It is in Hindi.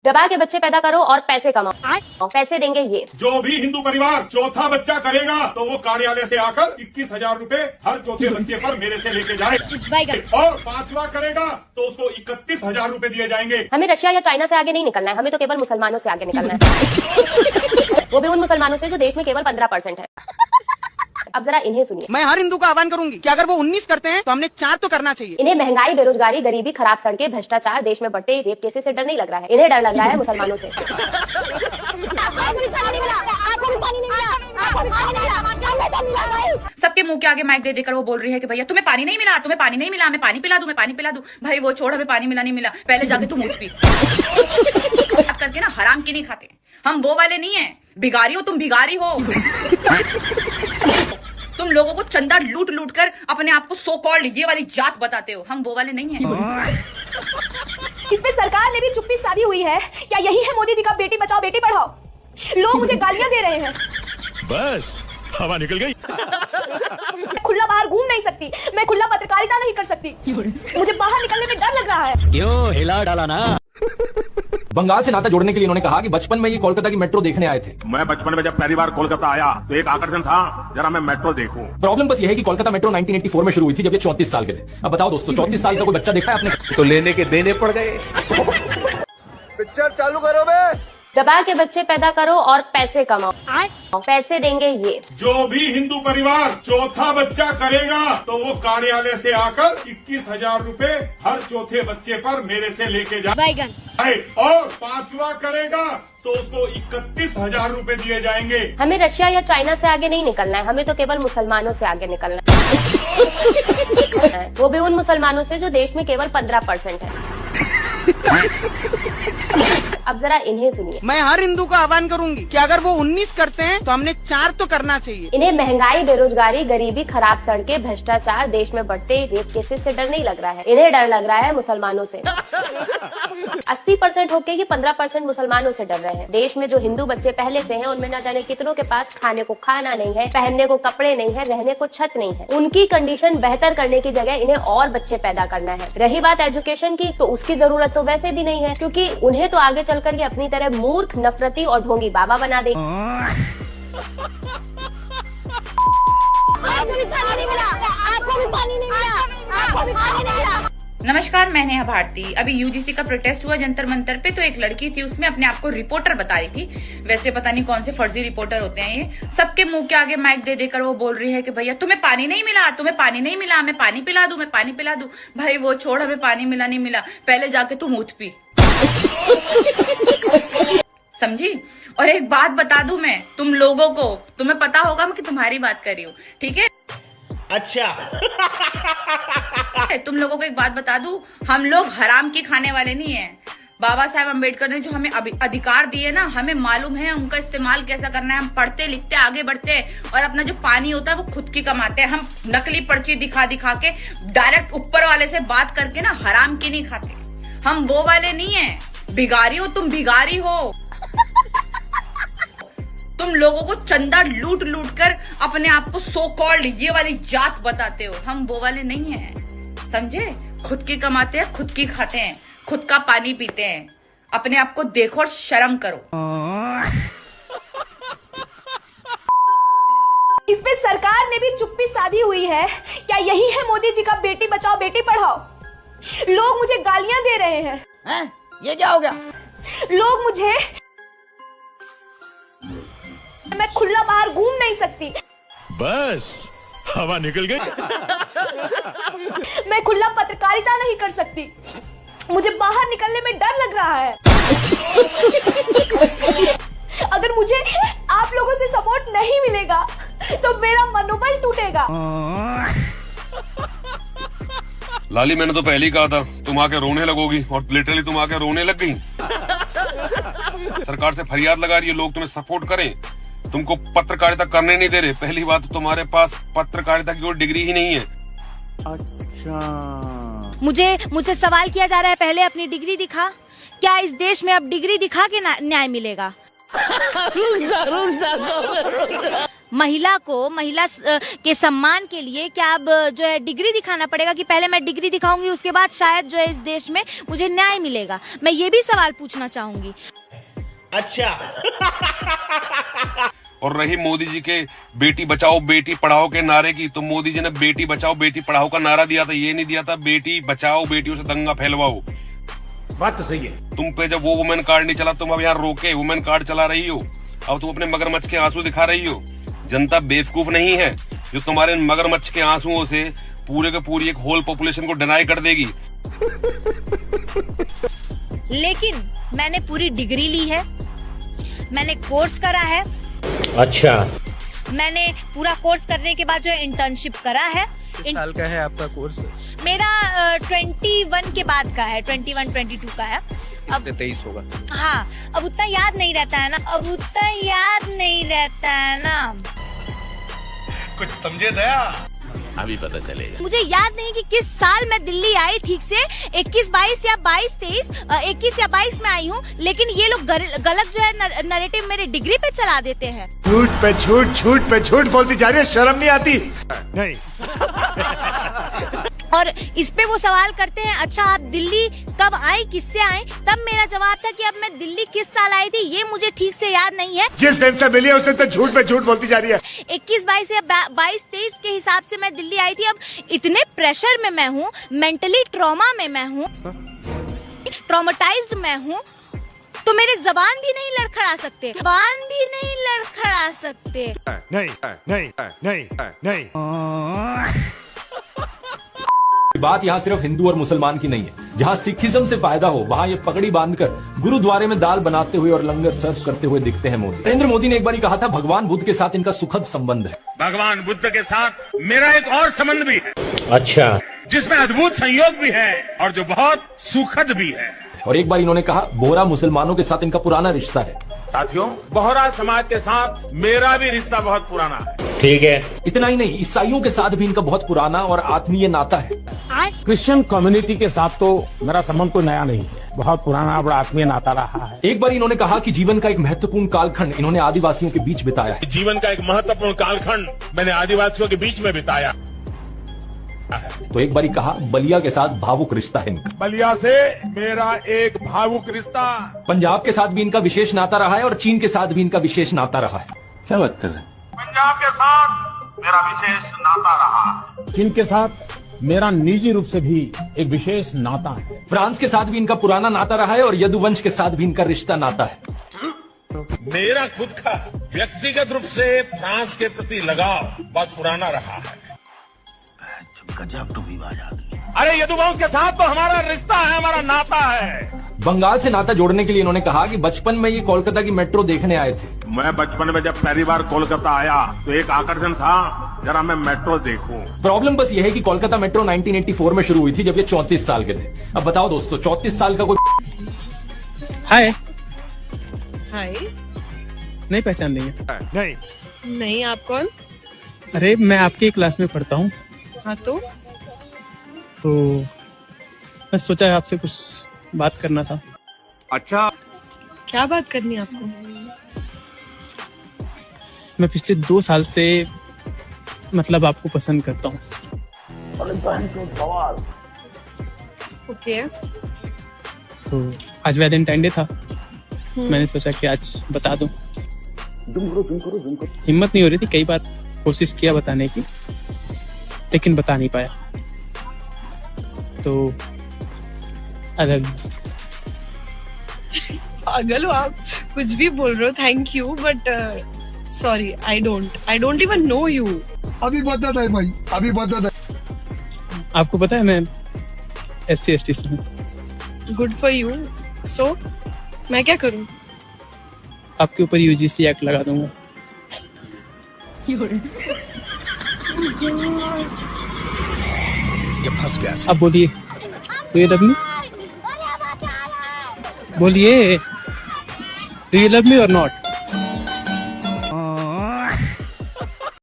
दबा के बच्चे पैदा करो और पैसे कमाओ। पैसे देंगे ये। जो भी हिंदू परिवार चौथा बच्चा करेगा तो वो कार्यालय से आकर 21,000 रूपए हर चौथे बच्चे पर मेरे से लेके जाए, और 5वां करेगा तो उसको 31,000 रूपए दिए जाएंगे। हमें रशिया या चाइना से आगे नहीं निकलना है, हमें तो केवल मुसलमानों से आगे निकलना है। वो भी उन मुसलमानों से जो देश में केवल 15% है। अब जरा इन्हें सुनिए। मैं हर हिंदू का आह्वान करूंगी कि अगर वो 19 करते हैं तो हमने 4 तो करना चाहिए। इन्हें महंगाई, बेरोजगारी, गरीबी, खराब सड़कें, भ्रष्टाचार, देश में बढ़ते रेप केसेस से डर नहीं लग रहा है, इन्हें डर लग रहा है मुसलमानों से। सबके मुंह के आगे माइक दे देकर वो बोल रही है कि भैया तुम्हें पानी नहीं मिला, तुम्हें पानी नहीं मिला, मैं पानी पिला दूं, मैं पानी पिला दूं। भाई वो छोड़, हमें पानी मिला नहीं मिला, पहले जाके तुम उठ पी। करके ना हराम की नहीं खाते, हम वो वाले नहीं है। भिगारी हो तुम, भिगारी हो। तुम लोगों को चंदा लूट लूट कर अपने आप को सो कॉल्ड ये वाली जात बताते हो, हम वो वाले नहीं हैं। इस पे सरकार ने भी चुप्पी साधी हुई है। क्या यही है मोदी जी का बेटी बचाओ बेटी पढ़ाओ? लोग मुझे गालियां दे रहे हैं। बस हवा निकल गई। मैं खुला बाहर घूम नहीं सकती, मैं खुला पत्रकारिता नहीं कर सकती, मुझे बाहर निकलने में डर लग रहा है। क्यों हिला डाला ना? बंगाल से नाता जोड़ने के लिए इन्होंने कहा कि बचपन में ये कोलकाता की मेट्रो देखने आए थे। मैं बचपन में जब पहली बार कोलकाता आया तो एक आकर्षण था, जरा मैं मेट्रो देखूं। प्रॉब्लम बस ये है कि कोलकाता मेट्रो 1984 में शुरू हुई थी, जब ये 34 साल के थे। अब बताओ दोस्तों, 34 साल का कोई बच्चा देखा है आपने? तो लेने के देने पड़ गए। पिक्चर चालू करो बे। दबा के बच्चे पैदा करो और पैसे कमाओ। पैसे देंगे ये। जो भी हिंदू परिवार चौथा बच्चा करेगा तो वो कार्यालय से आकर 21,000 रूपए हर चौथे बच्चे पर मेरे से लेके जाए, और 5वां करेगा तो उसको 31,000 रूपए दिए जाएंगे। हमें रशिया या चाइना से आगे नहीं निकलना है, हमें तो केवल मुसलमानों से आगे निकलना है। वो भी उन मुसलमानों से जो देश में केवल 15% है। अब जरा इन्हें सुनिए। मैं हर हिंदू का आह्वान करूंगी कि अगर वो 19 करते हैं तो हमने 4 तो करना चाहिए। इन्हें महंगाई, बेरोजगारी, गरीबी, खराब सड़कें, भ्रष्टाचार, देश में बढ़ते रेप केसेस से डर नहीं लग रहा है, इन्हें डर लग रहा है मुसलमानों से। 80% होके ये 15% मुसलमानों से डर रहे हैं। देश में जो हिंदू बच्चे पहले से हैं, उनमें न जाने कितनों के पास खाने को खाना नहीं है, पहनने को कपड़े नहीं है, रहने को छत नहीं है। उनकी कंडीशन बेहतर करने की जगह इन्हें और बच्चे पैदा करना है। रही बात एजुकेशन की, तो उसकी जरूरत तो वैसे भी नहीं है, क्योंकि उन्हें तो आगे चलकर ये अपनी तरह मूर्ख, नफरती और ढोंगी बाबा बना दे। नमस्कार, मैं नेहा भारती। अभी यूजीसी का प्रोटेस्ट हुआ जंतर मंतर पे, तो एक लड़की थी, उसमें अपने आप को रिपोर्टर बता रही थी। वैसे पता नहीं कौन से फर्जी रिपोर्टर होते हैं ये। सबके मुंह के आगे माइक दे देकर वो बोल रही है कि भैया तुम्हें पानी नहीं मिला, तुम्हें पानी नहीं मिला, मैं पानी पिला दूं, मैं पानी पिला दूं। भाई वो छोड़, हमें पानी मिला नहीं मिला, पहले जाके तुम उठ पी। समझी? और एक बात बता दूं मैं तुम लोगों को, तुम्हें पता होगा मैं कि तुम्हारी बात कर रही हूँ, ठीक है? अच्छा। तुम लोगों को एक बात बता दूं, हम लोग हराम की खाने वाले नहीं हैं। बाबा साहब अम्बेडकर ने जो हमें अधिकार दिए ना, हमें मालूम है उनका इस्तेमाल कैसा करना है। हम पढ़ते लिखते आगे बढ़ते हैं, और अपना जो पानी होता है वो खुद की कमाते हैं। हम नकली पर्ची दिखा दिखा के डायरेक्ट ऊपर वाले से बात करके ना हराम की नहीं खाते, हम वो वाले नहीं है। भिगारी हो तुम, भिगारी हो। तुम लोगों को चंदा लूट लूट कर अपने आप को सो कॉल्ड ये वाली जात बताते हो, हम वो वाले नहीं हैं। समझे? खुद की कमाते हैं, खुद की खाते हैं, खुद का पानी पीते हैं। अपने आप को देखो और शर्म करो। इस पे सरकार ने भी चुप्पी साधी हुई है। क्या यही है मोदी जी का बेटी बचाओ बेटी पढ़ाओ? लोग मुझे गालियां दे रहे हैं। ये क्या हो गया? लोग मुझे, मैं खुला बाहर घूम नहीं सकती, बस हवा निकल गई। मैं खुला पत्रकारिता नहीं कर सकती, मुझे बाहर निकलने में डर लग रहा है। अगर मुझे आप लोगों से सपोर्ट नहीं मिलेगा तो मेरा मनोबल टूटेगा। लाली, मैंने तो पहले ही कहा था तुम आके रोने लगोगी, और लिटरली तुम आके रोने लग गई। सरकार से फरियाद लगा रही है, लोग तुम्हें सपोर्ट करें, तुमको पत्रकारिता करने नहीं दे रहे। पहली बात तो तुम्हारे पास पत्रकारिता की कोई डिग्री ही नहीं है। अच्छा। मुझसे सवाल किया जा रहा है, पहले अपनी डिग्री दिखा। क्या इस देश में अब डिग्री दिखा के न्याय मिलेगा? महिला के सम्मान के लिए क्या अब जो है डिग्री दिखाना पड़ेगा कि पहले मैं डिग्री दिखाऊंगी उसके बाद शायद जो है इस देश में मुझे न्याय मिलेगा? मैं ये भी सवाल पूछना चाहूंगी। अच्छा। और रही मोदी जी के बेटी बचाओ बेटी पढ़ाओ के नारे की, तो मोदी जी ने बेटी बचाओ बेटी पढ़ाओ का नारा दिया था, ये नहीं दिया था बेटी बचाओ बेटियों से दंगा फैलवाओ। बात तो सही है। तुम पे जब वो वुमेन कार्ड नहीं चला, तुम अब यहाँ रोके वुमेन कार्ड चला रही हो। अब तुम अपने मगरमच्छ के आंसू दिखा रही हो। जनता बेवकूफ नहीं है जो तुम्हारे मगरमच्छ के आंसुओं से पूरे के पूरी एक होल पॉपुलेशन को डिनाई कर देगी। लेकिन मैंने पूरी डिग्री ली है, मैंने कोर्स करा है। अच्छा। मैंने पूरा कोर्स करने के बाद जो है इंटर्नशिप करा है। किस साल का है आपका कोर्स? मेरा 21 के बाद का है, 21-22 का है। अब 23 होगा। हाँ, अब उतना याद नहीं रहता है ना। कुछ समझे दया? अभी पता चलेगा। मुझे याद नहीं कि किस साल मैं दिल्ली आई ठीक से, 21-22 या 22-23, 21 या 22 में आई हूँ। लेकिन ये लोग गलत जो है नैरेटिव मेरे डिग्री पे चला देते हैं। झूठ पे झूठ, झूठ पे झूठ बोलती जा रही है, शर्म नहीं आती? नहीं। और इस पे वो सवाल करते हैं, अच्छा आप दिल्ली कब आई, किससे आए? तब मेरा जवाब था कि अब मैं दिल्ली किस साल आई थी ये मुझे ठीक से याद नहीं है। जिस दिन से मिली है उस दिन तक झूठ पे झूठ बोलती जा रही है। 21-22 या 22-23 के हिसाब से मैं दिल्ली आई थी। अब इतने प्रेशर में मैं हूँ, मेंटली ट्रॉमा में मैं हूँ, ट्रॉमेटाइज्ड मैं हूँ, तो मेरे जबान भी नहीं लड़खड़ा सकते। नहीं। बात यहाँ सिर्फ हिंदू और मुसलमान की नहीं है। जहाँ सिखिज्म से फायदा हो वहाँ ये पगड़ी बांधकर गुरुद्वारे में दाल बनाते हुए और लंगर सर्व करते हुए दिखते हैं मोदी। नरेंद्र मोदी ने एक बार कहा था भगवान बुद्ध के साथ इनका सुखद संबंध है। भगवान बुद्ध के साथ मेरा एक और संबंध भी है। अच्छा। जिसमें अद्भुत संयोग भी है और जो बहुत सुखद भी है। और एक बार इन्होंने कहा बोहरा मुसलमानों के साथ इनका पुराना रिश्ता है। साथियों, बोहरा समाज के साथ मेरा भी रिश्ता बहुत पुराना है। ठीक है। इतना ही नहीं, ईसाइयों के साथ भी इनका बहुत पुराना और आत्मीय नाता है। क्रिश्चियन कम्युनिटी के साथ तो मेरा संबंध कोई नया नहीं है, बहुत पुराना बड़ा आत्मीय नाता रहा है। एक बार इन्होंने कहा कि जीवन का एक महत्वपूर्ण कालखंड इन्होंने आदिवासियों के बीच बिताया है। जीवन का एक महत्वपूर्ण कालखंड मैंने आदिवासियों के बीच में बिताया। तो एक बारी कहा बलिया के साथ भावुक रिश्ता है इनका। बलिया से मेरा एक भावुक रिश्ता। पंजाब के साथ भी इनका विशेष नाता रहा है और चीन के साथ भी इनका विशेष नाता रहा है। क्या बात कर रहे हैं? पंजाब के साथ मेरा विशेष नाता रहा। चीन के साथ मेरा निजी रूप से भी एक विशेष नाता है। फ्रांस के साथ भी इनका पुराना नाता रहा है और यदुवंश के साथ भी इनका रिश्ता नाता है। मेरा खुद का व्यक्तिगत रूप से फ्रांस के प्रति लगाव बहुत पुराना रहा है। गजब टू भी बात आती है। अरे यदुवंश के साथ तो हमारा रिश्ता है, हमारा नाता है। बंगाल से नाता जोड़ने के लिए इन्होंने कहा कि बचपन में ये कोलकाता की मेट्रो देखने आए थे। मैं बचपन में जब पहली बार कोलकाता आया तो एक आकर्षण था, जरा मैं मेट्रो देखूं। प्रॉब्लम बस ये है कि कोलकाता मेट्रो 1984 में शुरू हुई थी जब ये 34 साल के थे। अब बताओ दोस्तों, 34 साल का कोई हाय हाय, नहीं पहचान रही है? नहीं, आप कौन? अरे मैं आपकी क्लास में पढ़ता हूँ। हाँ तो मैं सोचा आपसे कुछ बात करना था। अच्छा, क्या बात करनी है आपको? मैं पिछले 2 साल से मतलब आपको पसंद करता हूँ। ओके। तो आज वैलेंटाइन डे था, मैंने सोचा कि आज बता दूं। हिम्मत नहीं हो रही थी, कई बार कोशिश किया बताने की लेकिन बता नहीं पाया। तो अलग पागल हो आप, कुछ भी बोल रहे हो। Thank you but sorry, I don't even know you. अभी बता दे भाई, अभी बता दे। आपको पता है मैं SC/ST से हूँ। Good for you. सो मैं क्या करूँ? आपके ऊपर UGC एक्ट लगा दूंगा। ये फंस गया। अब बोलिए, डू यू लव मी? बोलिए, डू यू लव मी और नॉट?